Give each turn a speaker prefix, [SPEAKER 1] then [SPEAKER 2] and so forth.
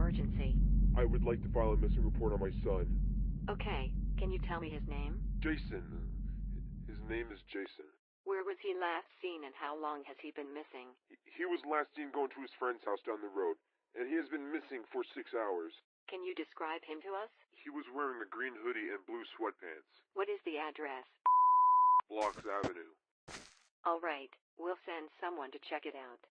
[SPEAKER 1] emergency?
[SPEAKER 2] I would like to file a missing report on my son.
[SPEAKER 1] Okay, can you tell me his name?
[SPEAKER 2] Jason. His name is Jason.
[SPEAKER 1] Where was he last seen and how long has he been missing?
[SPEAKER 2] He was last seen going to his friend's house down the road, and he has been missing for 6 hours.
[SPEAKER 1] Can you describe him to us?
[SPEAKER 2] He was wearing a green hoodie and blue sweatpants.
[SPEAKER 1] What is the address?
[SPEAKER 2] Blocks Avenue.
[SPEAKER 1] All right, we'll send someone to check it out.